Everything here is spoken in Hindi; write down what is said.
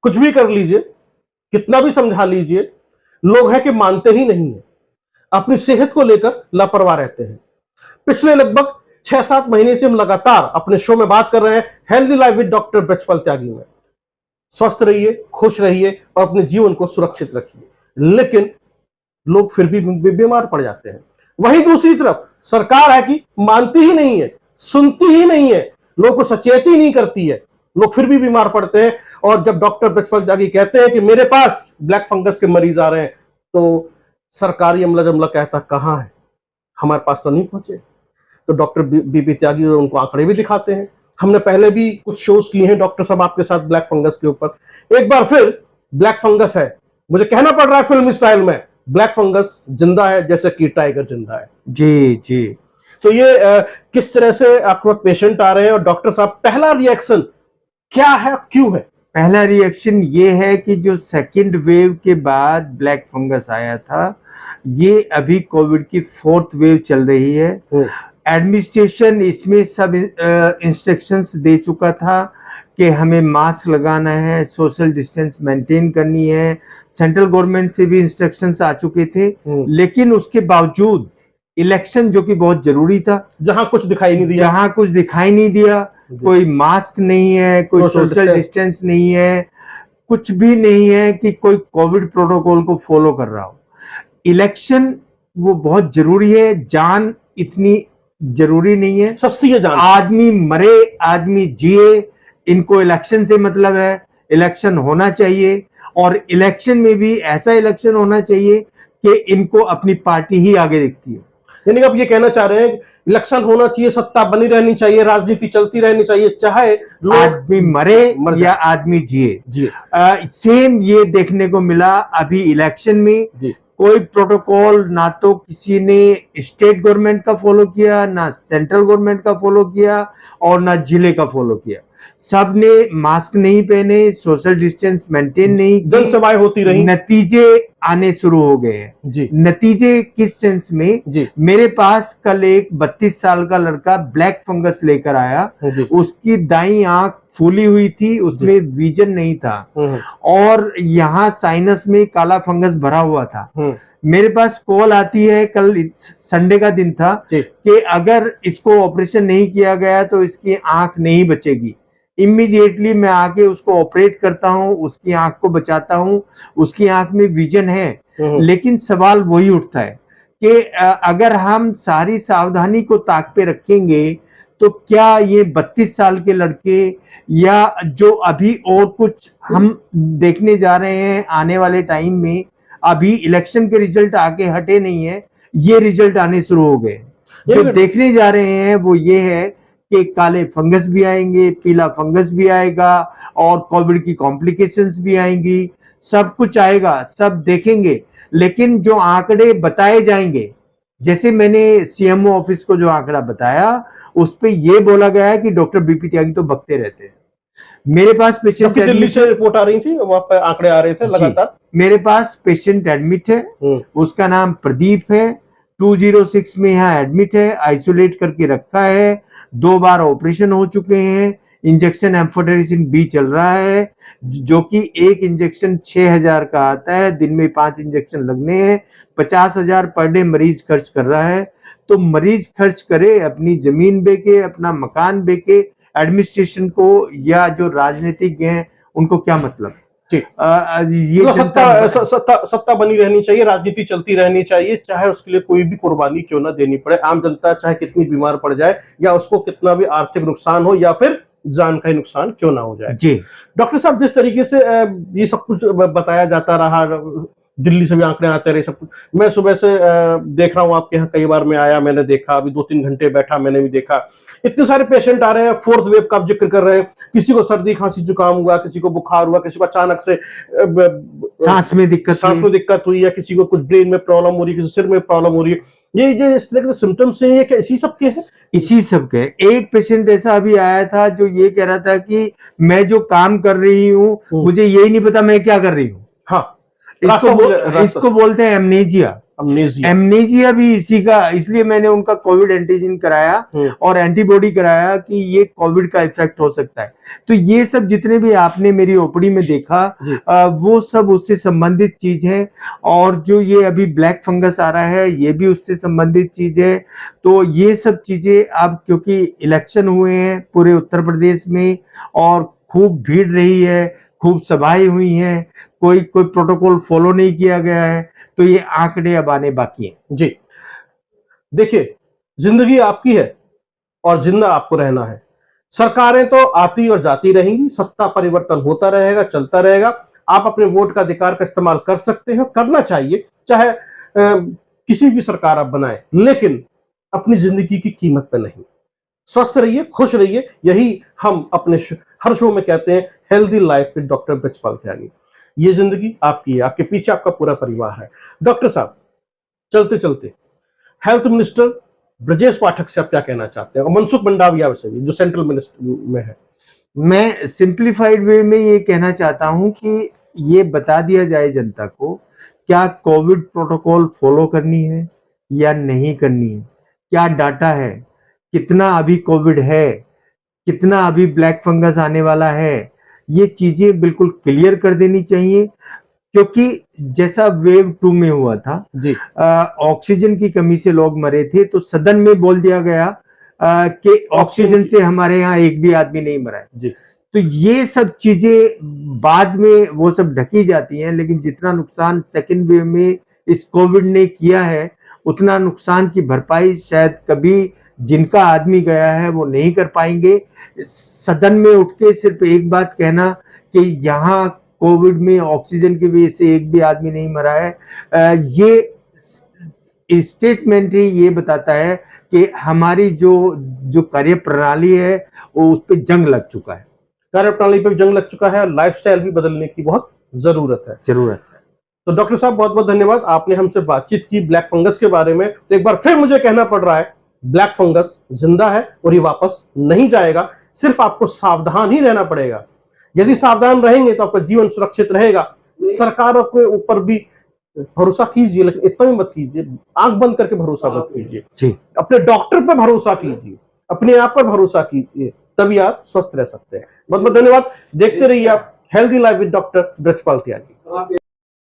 कुछ भी कर लीजिए, कितना भी समझा लीजिए, लोग हैं कि मानते ही नहीं है। अपनी सेहत को लेकर लापरवाह रहते हैं। पिछले लगभग 6-7 महीने से हम लगातार अपने शो में बात कर रहे हैं healthy life with doctor Brajpal Tyagi में। स्वस्थ रहिए, खुश रहिए और अपने जीवन को सुरक्षित रखिए। लेकिन लोग फिर भी बीमार पड़ जाते हैं। वहीं दूसरी तरफ सरकार है कि मानती ही नहीं है, सुनती ही नहीं है, लोगों को सचेत ही नहीं करती है। लोग फिर भी बीमार पड़ते हैं और जब डॉक्टर ब्रजपाल त्यागी कहते हैं कि मेरे पास ब्लैक फंगस के मरीज आ रहे हैं, तो सरकारी अमला जमला कहता कहां है, हमारे पास तो नहीं पहुंचे। तो डॉक्टर बीपी त्यागी उनको आंकड़े भी दिखाते हैं। हमने पहले भी कुछ शोज किए हैं डॉक्टर साहब आपके साथ ब्लैक फंगस के ऊपर। एक बार फिर ब्लैक फंगस है, मुझे कहना पड़ रहा है फिल्म स्टाइल में, ब्लैक फंगस जिंदा है जैसे कि टाइगर जिंदा है। जी जी। तो ये किस तरह से आपके पास पेशेंट आ रहे हैं और डॉक्टर साहब पहला रिएक्शन क्या है, क्यों है? पहला रिएक्शन ये है कि जो सेकंड वेव के बाद ब्लैक फंगस आया था, ये अभी कोविड की 4th वेव चल रही है। एडमिनिस्ट्रेशन इसमें सब इंस्ट्रक्शंस दे चुका था कि हमें मास्क लगाना है, सोशल डिस्टेंस मेंटेन करनी है। सेंट्रल गवर्नमेंट से भी इंस्ट्रक्शंस आ चुके थे, लेकिन उसके बावजूद इलेक्शन जो कि बहुत जरूरी था, जहां कुछ दिखाई नहीं दिया, कोई मास्क नहीं है, कोई सोशल डिस्टेंस नहीं है, कुछ भी नहीं है कि कोई कोविड प्रोटोकॉल को फॉलो कर रहा हो। इलेक्शन वो बहुत जरूरी है, जान इतनी जरूरी नहीं है, सस्ती है जान। आदमी मरे आदमी जिए, इनको इलेक्शन से मतलब है। इलेक्शन होना चाहिए और इलेक्शन में भी ऐसा इलेक्शन होना चाहिए कि इनको अपनी पार्टी ही आगे दिखती है। यानी आप ये कहना चाह रहे हैं इलेक्शन होना चाहिए, सत्ता बनी रहनी चाहिए, राजनीति चलती रहनी चाहिए, चाहे आदमी मरे या आदमी जिए। सेम ये देखने को मिला अभी इलेक्शन में। कोई प्रोटोकॉल ना तो किसी ने स्टेट गवर्नमेंट का फॉलो किया, ना सेंट्रल गवर्नमेंट का फॉलो किया और ना जिले का फॉलो किया। सब ने मास्क नहीं पहने, सोशल डिस्टेंस मेंटेन नहीं की, जनसभाएं होती रही, नतीजे आने शुरू हो गए हैं। नतीजे किस सेंस में? मेरे पास कल एक 32 साल का लड़का ब्लैक फंगस लेकर आया, उसकी दाईं आंख फूली हुई थी, उसमें विजन नहीं था और यहाँ साइनस में काला फंगस भरा हुआ था। मेरे पास कॉल आती है, कल संडे का दिन था, कि अगर इसको ऑपरेशन नहीं किया गया तो इसकी आंख नहीं बचेगी। इमीडिएटली मैं आके उसको ऑपरेट करता हूँ, उसकी आंख को बचाता हूँ, उसकी आंख में विजन है। लेकिन सवाल वही उठता है कि अगर हम सारी सावधानी को ताक पे रखेंगे तो क्या ये 32 साल के लड़के या जो अभी और कुछ हम देखने जा रहे हैं आने वाले टाइम में, अभी इलेक्शन के रिजल्ट आके हटे नहीं है, ये रिजल्ट आने शुरू हो गए। जो देखने जा रहे हैं वो ये है कि काले फंगस भी आएंगे, पीला फंगस भी आएगा और कोविड की कॉम्प्लिकेशंस भी आएंगी, सब कुछ आएगा, सब देखेंगे। लेकिन जो आंकड़े बताए जाएंगे, जैसे मैंने सीएमओ ऑफिस को जो आंकड़ा बताया, उस पे ये बोला गया है कि डॉक्टर बीपी त्यागी तो बकते रहते हैं। मेरे पास पेशेंट दिल्ली से रिपोर्ट आ रही थी, वहां पे आंकड़े आ रहे थे लगातार। मेरे पास पेशेंट एडमिट है, उसका नाम प्रदीप है, 206 में यहाँ एडमिट है, आइसोलेट करके रखा है, 2 बार ऑपरेशन हो चुके हैं, इंजेक्शन एम्फोटेरिसिन बी चल रहा है, जो कि एक इंजेक्शन 6000 का आता है, दिन में 5 इंजेक्शन लगने हैं, 50,000 पर डे मरीज खर्च कर रहा है। तो मरीज खर्च करे, अपनी जमीन बेके, अपना मकान बेके, एडमिनिस्ट्रेशन को या जो राजनीतिज्ञ हैं उनको क्या मतलब? ये तो सत्ता बनी रहनी चाहिए, राजनीति चलती रहनी चाहिए, चाहे उसके लिए कोई भी कुर्बानी क्यों ना देनी पड़े। आम जनता चाहे कितनी बीमार पड़ जाए या उसको कितना भी आर्थिक नुकसान हो या फिर जान का नुकसान क्यों ना हो जाए। डॉक्टर साहब, जिस तरीके से ये सब कुछ बताया जाता रहा, दिल्ली से भी आंकड़े आते रहे, सब कुछ मैं सुबह से देख रहा हूँ आपके यहाँ, कई बार मैं आया, मैंने देखा, अभी 2-3 घंटे बैठा, मैंने भी देखा, इतने सारे पेशेंट आ रहे हैं। 4th वेव का आप जिक्र कर रहे हैं, किसी को सर्दी खांसी जुकाम हुआ, किसी को बुखार हुआ, किसी को अचानक से सांस में दिक्कत हुई, या किसी को कुछ ब्रेन में प्रॉब्लम हो रही है, किसी सिर में प्रॉब्लम हो रही है। ये इस तरह के सिम्टम्स हैं, ये क्या इसी सब के हैं? इसी सब के। एक पेशेंट ऐसा अभी आया था जो ये कह रहा था कि मैं जो काम कर रही हूँ, मुझे यही नहीं पता मैं क्या कर रही हूँ। हाँ, इसको बोलते हैं एमनेजिया। एमनेजिया भी इसी का, इसलिए मैंने उनका कोविड एंटीजन कराया और एंटीबॉडी कराया कि ये कोविड का इफेक्ट हो सकता है। तो ये सब जितने भी आपने मेरी ओपीडी में देखा वो सब उससे संबंधित चीज है। और जो ये अभी ब्लैक फंगस आ रहा है ये भी उससे संबंधित चीज है। तो ये सब चीजें अब क्योंकि इलेक्शन हुए हैं पूरे उत्तर प्रदेश में और खूब भीड़ रही है, खूब सभाएं हुई हैं, कोई प्रोटोकॉल फॉलो नहीं किया गया है, तो ये आंकड़े अब आने बाकी हैं। जी देखिए, जिंदगी आपकी है और जिंदा आपको रहना है। सरकारें तो आती और जाती रहेंगी, सत्ता परिवर्तन होता रहेगा, चलता रहेगा। आप अपने वोट का अधिकार का इस्तेमाल कर सकते हैं, करना चाहिए, चाहे किसी भी सरकार आप बनाएं, लेकिन अपनी जिंदगी की कीमत पे नहीं। स्वस्थ रहिए, खुश रहिए, यही हम अपने हर शो में कहते हैं, healthy life with doctor Brajpal Tyagi. ये जिंदगी आपकी है, आपके पीछे आपका पूरा परिवार है। डॉक्टर साहब, चलते चलते हेल्थ मिनिस्टर ब्रजेश पाठक से आप क्या कहना चाहते हैं, और मनसुख मंडाविया से भी जो सेंट्रल मिनिस्टर में है? मैं सिंप्लीफाइड वे में ये कहना चाहता हूं कि ये बता दिया जाए जनता को क्या कोविड प्रोटोकॉल फॉलो करनी है या नहीं करनी है, क्या डाटा है, कितना अभी कोविड है, कितना अभी ब्लैक फंगस आने वाला है, ये चीजें बिल्कुल क्लियर कर देनी चाहिए। क्योंकि जैसा वेव 2 में हुआ था जी, ऑक्सीजन की कमी से लोग मरे थे, तो सदन में बोल दिया गया कि ऑक्सीजन से हमारे यहाँ एक भी आदमी नहीं मरा है जी। तो ये सब चीजें बाद में वो सब ढकी जाती हैं, लेकिन जितना नुकसान सेकेंड वेव में इस कोविड ने किया है उतना नुकसान की भरपाई शायद कभी जिनका आदमी गया है वो नहीं कर पाएंगे। सदन में उठ के सिर्फ एक बात कहना कि यहाँ कोविड में ऑक्सीजन की वजह से एक भी आदमी नहीं मरा है, ये स्टेटमेंट ही ये बताता है कि हमारी जो कार्य प्रणाली है वो उस पर जंग लग चुका है, कार्य प्रणाली पर जंग लग चुका है, लाइफस्टाइल भी बदलने की बहुत जरूरत है। तो डॉक्टर साहब, बहुत बहुत धन्यवाद, आपने हमसे बातचीत की ब्लैक फंगस के बारे में। तो एक बार फिर मुझे कहना पड़ रहा है, ब्लैक फंगस जिंदा है और ये वापस नहीं जाएगा, सिर्फ आपको सावधान ही रहना पड़ेगा। यदि सावधान रहेंगे तो आपका जीवन सुरक्षित रहेगा। सरकारों के ऊपर भी भरोसा कीजिए, लेकिन इतना भी मत कीजिए, आंख बंद करके भरोसा मत कीजिए। अपने डॉक्टर पर भरोसा कीजिए, अपने आप पर भरोसा कीजिए, तभी आप स्वस्थ रह सकते हैं। बहुत बहुत धन्यवाद। देखते रहिए आप healthy life with doctor Brajpal Tyagi.